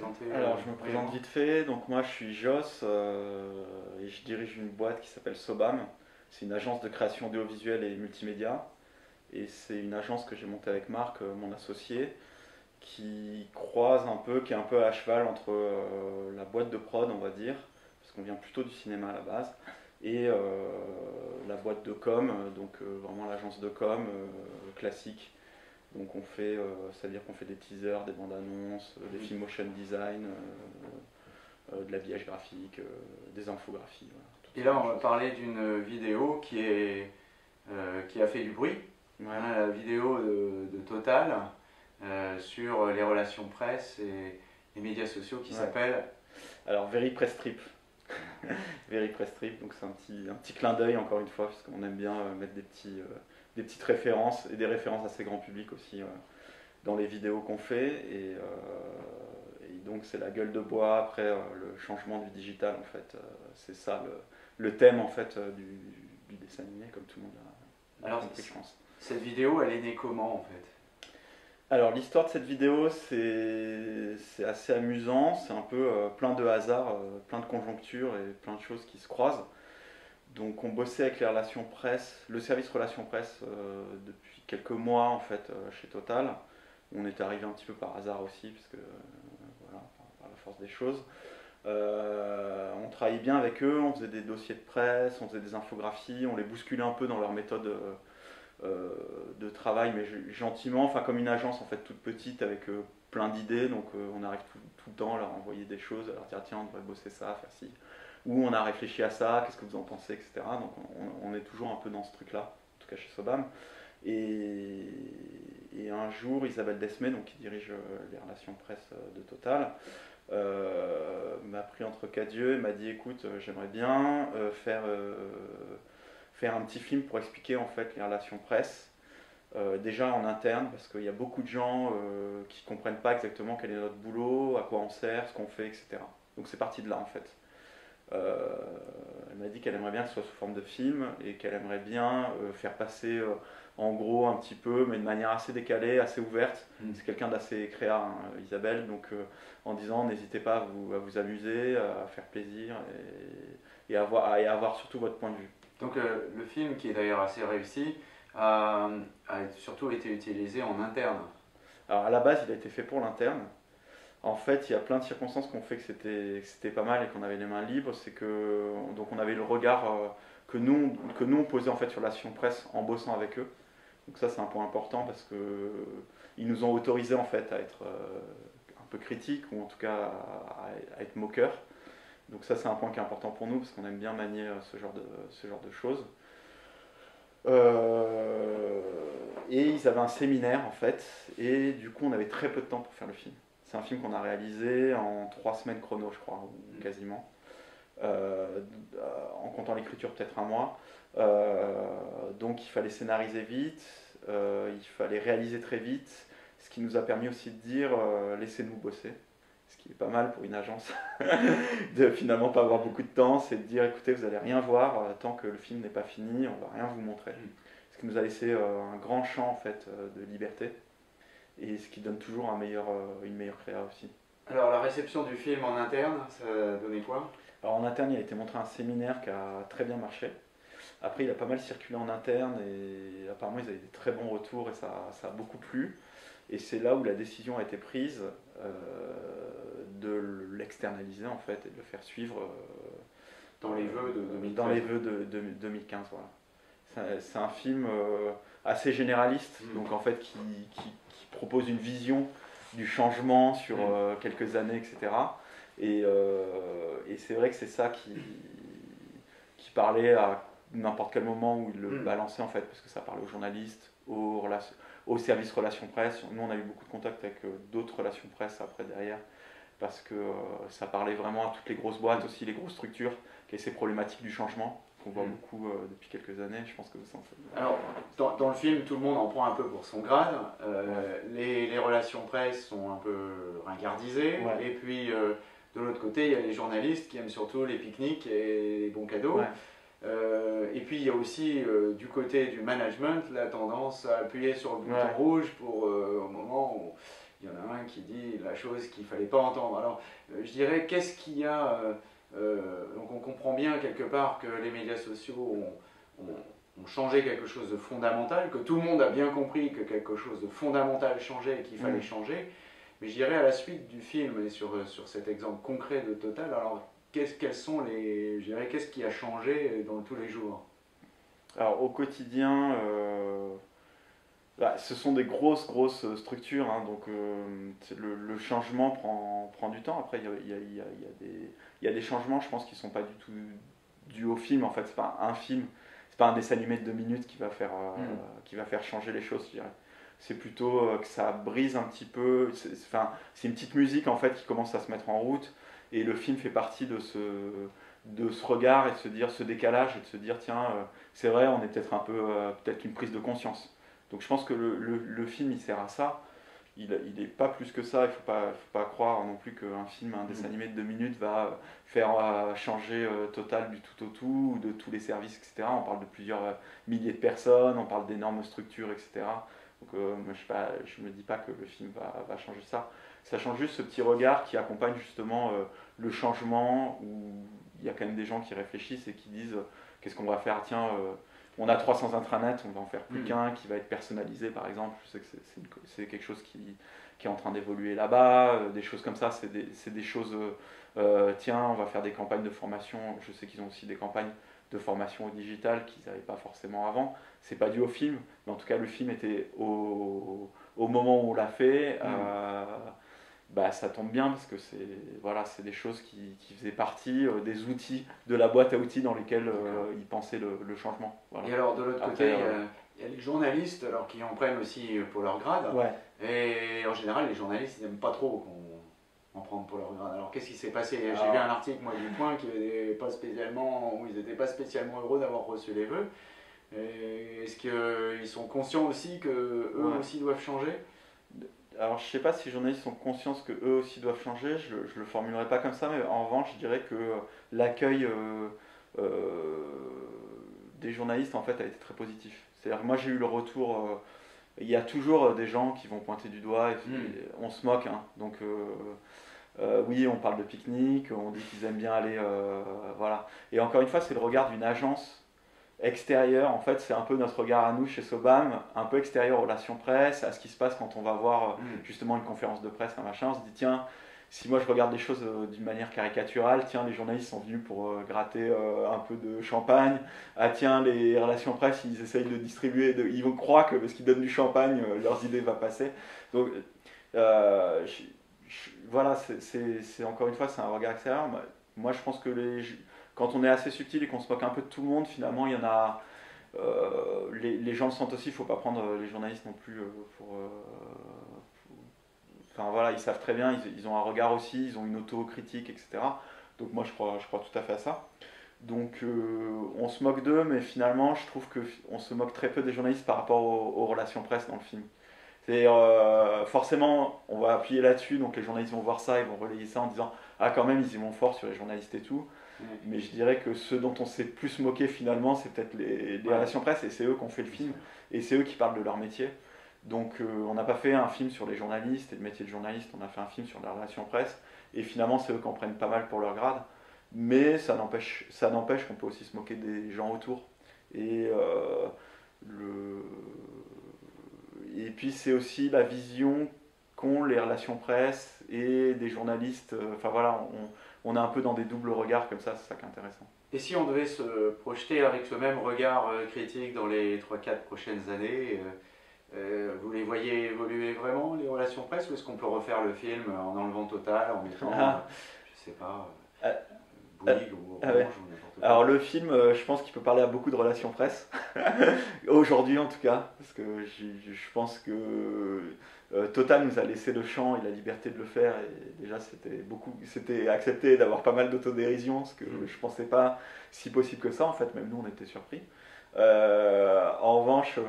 présenter Alors, je me présente brièvement? vite fait. Donc, moi, je suis Joss et je dirige une boîte qui s'appelle Sobam. C'est une agence de création audiovisuelle et multimédia. Et c'est une agence que j'ai montée avec Marc, mon associé, qui croise un peu, qui est un peu à cheval entre la boîte de prod, on va dire, parce qu'on vient plutôt du cinéma à la base, et la boîte de com, donc vraiment l'agence de com classique. Donc on fait, c'est-à-dire qu'on fait des teasers, des bandes annonces, des Mhm. films motion design, de l'habillage graphique, des infographies, voilà, toutes Et sortes là, de on va choses. parler d'une vidéo qui a fait du bruit, Ouais. hein, la vidéo de Total sur les relations presse et les médias sociaux qui Ouais. s'appelle. Alors Very Press Trip. Very Press Trip, donc c'est un petit clin d'œil encore une fois, puisqu'on aime bien mettre des petites références et des références assez grand public aussi dans les vidéos qu'on fait. Et donc c'est la gueule de bois après le changement du digital en fait. C'est ça le thème en fait du dessin animé, comme tout le monde l'a Alors, compris, je pense. cette vidéo, elle est née comment en fait? Alors l'histoire de cette vidéo, c'est assez amusant, c'est un peu plein de hasards, plein de conjonctures et plein de choses qui se croisent. Donc on bossait avec les relations presse, le service relations presse depuis quelques mois en fait chez Total. On est arrivé un petit peu par hasard aussi, parce que voilà, par la force des choses. On travaillait bien avec eux, on faisait des dossiers de presse, on faisait des infographies, on les bousculait un peu dans leur méthode de travail, mais gentiment, enfin comme une agence en fait toute petite avec plein d'idées, donc on arrive tout le temps à leur envoyer des choses, à leur dire tiens on devrait bosser ça, faire ci, ou on a réfléchi à ça, qu'est-ce que vous en pensez, etc. Donc on est toujours un peu dans ce truc-là, en tout cas chez Sobam. Et, et un jour, Isabelle Desmet, donc, qui dirige les relations presse de Total, m'a pris entre quatre yeux et m'a dit écoute, j'aimerais bien faire un petit film pour expliquer en fait les relations presse. Déjà en interne, parce qu'il y a beaucoup de gens qui ne comprennent pas exactement quel est notre boulot, à quoi on sert, ce qu'on fait, etc. Donc c'est parti de là en fait. Euh, Elle m'a dit qu'elle aimerait bien que ce soit sous forme de film et qu'elle aimerait bien faire passer en gros un petit peu, mais de manière assez décalée, assez ouverte. Mm. C'est quelqu'un d'assez créa, hein, Isabelle, donc en disant n'hésitez pas à vous amuser, à faire plaisir et à avoir surtout votre point de vue. Donc le film, qui est d'ailleurs assez réussi, a surtout été utilisé en interne. Alors à la base, il a été fait pour l'interne. En fait, il y a plein de circonstances qui ont fait que c'était pas mal et qu'on avait les mains libres. C'est que donc on avait le regard que nous on posait en fait sur l'action presse en bossant avec eux. Donc ça c'est un point important parce que ils nous ont autorisé en fait à être un peu critiques ou en tout cas à être moqueurs. Donc ça c'est un point qui est important pour nous parce qu'on aime bien manier ce genre de choses. Euh, et ils avaient un séminaire en fait et du coup on avait très peu de temps pour faire le film. C'est un film qu'on a réalisé en 3 semaines chrono je crois, ou quasiment. Euh, en comptant l'écriture peut-être un mois. Donc il fallait scénariser vite, il fallait réaliser très vite, ce qui nous a permis aussi de dire laissez-nous bosser. Ce qui est pas mal pour une agence de finalement pas avoir beaucoup de temps, c'est de dire écoutez vous allez rien voir tant que le film n'est pas fini, on va rien vous montrer. Ce qui nous a laissé un grand champ en fait de liberté et ce qui donne toujours une meilleure créa aussi. Alors la réception du film en interne, ça a donné quoi? Alors en interne il a été montré un séminaire qui a très bien marché. Après, il a pas mal circulé en interne et apparemment, ils avaient des très bons retours et ça a beaucoup plu. Et c'est là où la décision a été prise de l'externaliser en fait et de le faire suivre Dans les vœux de dans 2013. les vœux de 2015. Voilà. C'est un film assez généraliste, donc en fait qui propose une vision du changement sur quelques années, etc. Et c'est vrai que c'est ça qui parlait à n'importe quel moment où il le balançait en fait, parce que ça parlait aux journalistes, aux services relations presse. Nous, on a eu beaucoup de contacts avec d'autres relations presse après derrière, parce que ça parlait vraiment à toutes les grosses boîtes, aussi les grosses structures, qui ont ces problématiques du changement qu'on voit beaucoup depuis quelques années. Je pense que vous en savez. Alors, dans le film, tout le monde en prend un peu pour son grade. Les relations presse sont un peu ringardisées. Ouais. Et puis, de l'autre côté, il y a les journalistes qui aiment surtout les pique-niques et les bons cadeaux. Ouais. Et puis, il y a aussi, du côté du management, la tendance à appuyer sur le bouton rouge pour, au moment où il y en a un qui dit la chose qu'il ne fallait pas entendre. Alors, je dirais, qu'est-ce qu'il y a donc on comprend bien quelque part que les médias sociaux ont changé quelque chose de fondamental, que tout le monde a bien compris que quelque chose de fondamental changeait et qu'il fallait changer. Mais je dirais à la suite du film et sur cet exemple concret de Total, alors qu'est-ce qui a changé dans tous les jours? Alors au quotidien, ce sont des grosses structures, hein, donc le changement prend du temps. Après, il y a des changements, je pense, qui ne sont pas du tout dus au film. En fait, c'est pas un film, c'est pas un dessin animé de 2 minutes qui va faire changer les choses, je dirais. C'est plutôt que ça brise un petit peu. C'est une petite musique en fait qui commence à se mettre en route, et le film fait partie de ce regard et de se dire ce décalage et de se dire tiens, c'est vrai, on est peut-être un peu peut-être qu'une prise de conscience. Donc je pense que le film il sert à ça. Il n'est pas plus que ça. Il ne faut pas croire non plus qu'un film, un dessin animé de 2 minutes va faire changer Total du tout au tout, ou de tous les services, etc. On parle de plusieurs milliers de personnes, on parle d'énormes structures, etc. Donc moi, je ne me dis pas que le film va changer ça. Ça change juste ce petit regard qui accompagne justement le changement, où il y a quand même des gens qui réfléchissent et qui disent qu'est-ce qu'on va faire. Tiens, on a 300 intranets, on va en faire plus qu'un qui va être personnalisé par exemple. Je sais que c'est quelque chose qui est en train d'évoluer là-bas. Des choses comme ça, c'est des choses, tiens, on va faire des campagnes de formation. Je sais qu'ils ont aussi des campagnes de formation au digital qu'ils n'avaient pas forcément avant. C'est pas dû au film, mais en tout cas le film était au moment où on l'a fait. Ça tombe bien parce que c'est des choses qui faisaient partie des outils de la boîte à outils dans lesquels ils pensaient le changement. Voilà. Et alors de l'autre côté, il y a les journalistes alors, qui en prennent aussi pour leur grade. Ouais. Et en général, les journalistes ils n'aiment pas trop qu'on en prenne pour leur grade. Alors qu'est-ce qui s'est passé? J'ai vu un article moi, du Point où ils n'étaient pas spécialement heureux d'avoir reçu les vœux. Est-ce qu'ils sont conscients aussi qu'eux aussi doivent changer? Alors je sais pas si les journalistes sont conscients que eux aussi doivent changer, je le formulerai pas comme ça, mais en revanche je dirais que l'accueil des journalistes en fait a été très positif. C'est-à-dire que moi j'ai eu le retour, il y a toujours des gens qui vont pointer du doigt, et on se moque, hein, donc oui on parle de pique-nique, on dit qu'ils aiment bien aller, voilà. Et encore une fois c'est le regard d'une agence extérieur, en fait, c'est un peu notre regard à nous chez Sobam, un peu extérieur aux relations presse, à ce qui se passe quand on va voir justement une conférence de presse, un machin. On se dit, tiens, si moi je regarde les choses d'une manière caricaturale, tiens, les journalistes sont venus pour gratter un peu de champagne. Ah, tiens, les relations presse, ils essayent de distribuer, ils vont croire que parce qu'ils donnent du champagne, leurs idées vont passer. Donc, voilà, c'est encore une fois, c'est un regard extérieur. Moi, je pense que quand on est assez subtil et qu'on se moque un peu de tout le monde, finalement, il y en a. Les gens le sentent aussi, il ne faut pas prendre les journalistes non plus enfin voilà, ils savent très bien, ils ont un regard aussi, ils ont une autocritique, etc. Donc moi, je crois tout à fait à ça. Donc on se moque d'eux, mais finalement, je trouve qu'on se moque très peu des journalistes par rapport aux relations presse dans le film. C'est forcément, on va appuyer là-dessus, donc les journalistes vont voir ça, ils vont relayer ça en disant ah quand même ils y vont fort sur les journalistes et tout. Mais je dirais que ceux dont on s'est plus moqué finalement, c'est peut-être les relations presse, et c'est eux qui ont fait le film, et c'est eux qui parlent de leur métier. Donc on n'a pas fait un film sur les journalistes et le métier de journaliste, on a fait un film sur la relation presse, et finalement c'est eux qui en prennent pas mal pour leur grade. Mais ça n'empêche qu'on peut aussi se moquer des gens autour. Et et puis c'est aussi la vision qu'ont les relations presse et des journalistes. Enfin voilà, on est un peu dans des doubles regards comme ça, c'est ça qui est intéressant. Et si on devait se projeter avec ce même regard critique dans les 3-4 prochaines années, vous les voyez évoluer vraiment, les relations presse, ou est-ce qu'on peut refaire le film en enlevant Total, en mettant, je sais pas, Bouygues ou Orange ou n'importe quoi? Alors le film, je pense qu'il peut parler à beaucoup de relations presse, aujourd'hui en tout cas, parce que je pense que Total nous a laissé le champ et la liberté de le faire, et déjà c'était accepté d'avoir pas mal d'autodérision, ce que je pensais pas si possible que ça, en fait, même nous on était surpris. En revanche,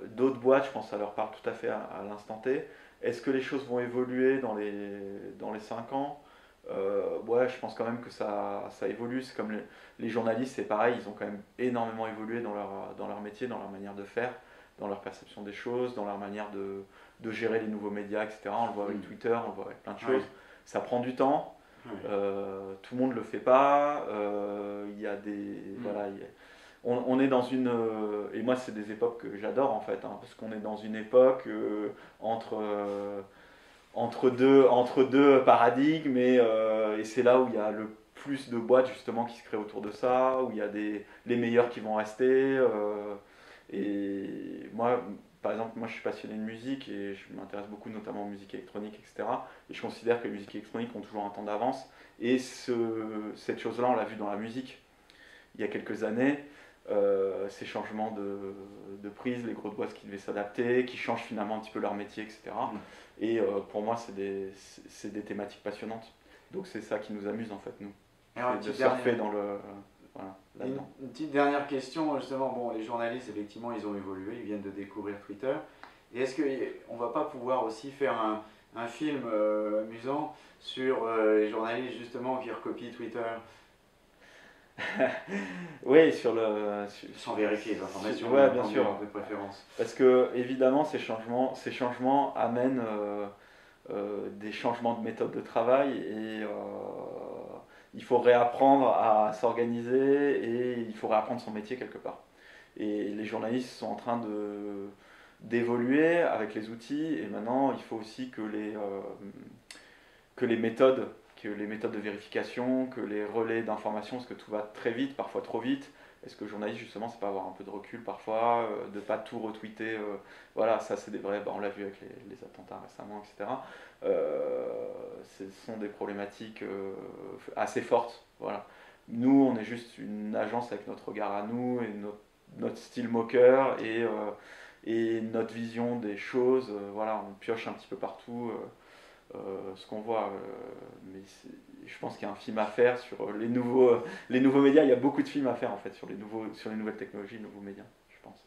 d'autres boîtes, je pense que ça leur parle tout à fait à l'instant T. Est-ce que les choses vont évoluer dans les 5 ans? Ouais, je pense quand même que ça évolue. C'est comme les journalistes, c'est pareil, ils ont quand même énormément évolué dans leur métier, dans leur manière de faire. dans leur perception des choses, dans leur manière de gérer les nouveaux médias, etc. On le voit avec Twitter, on le voit avec plein de choses. Ça prend du temps, tout le monde ne le fait pas, il y a des... Voilà, on est dans une... et moi, c'est des époques que j'adore, en fait, hein, parce qu'on est dans une époque entre deux paradigmes, et c'est là où il y a le plus de boîtes, justement, qui se créent autour de ça, où il y a les meilleurs qui vont rester. Et moi, par exemple, moi, je suis passionné de musique, et je m'intéresse beaucoup, notamment aux musiques électroniques, etc. Et je considère que les musiques électroniques ont toujours un temps d'avance. Et cette chose-là, on l'a vu dans la musique il y a quelques années. Ces changements de prise, les grosses boîtes qui devaient s'adapter, qui changent finalement un petit peu leur métier, etc. Et pour moi, c'est des thématiques passionnantes. Donc c'est ça qui nous amuse, en fait, nous. Alors, de surfer dans le... Voilà, une petite dernière question, justement. Bon, les journalistes, effectivement, ils ont évolué, ils viennent de découvrir Twitter. Et est-ce qu'on ne va pas pouvoir aussi faire un film amusant sur les journalistes, justement, qui recopient Twitter? Oui, sans vérifier les informations, ouais, bien sûr, de préférence. Parce que évidemment, ces changements amènent des changements de méthode de travail, et il faut réapprendre à s'organiser, et il faut réapprendre son métier quelque part. Et les journalistes sont en train d'évoluer avec les outils, et maintenant il faut aussi que les méthodes de vérification, que les relais d'information, parce que tout va très vite, parfois trop vite. Est-ce que le journaliste, justement, c'est pas avoir un peu de recul parfois, de pas tout retweeter, voilà, ça c'est des vrais, on l'a vu avec les attentats récemment, etc. Ce sont des problématiques assez fortes, voilà. Nous, on est juste une agence avec notre regard à nous, et notre style moqueur, et notre vision des choses, voilà, on pioche un petit peu partout. Ce qu'on voit, mais je pense qu'il y a un film à faire sur les nouveaux médias. Il y a beaucoup de films à faire, en fait, sur les nouvelles technologies, les nouveaux médias, je pense.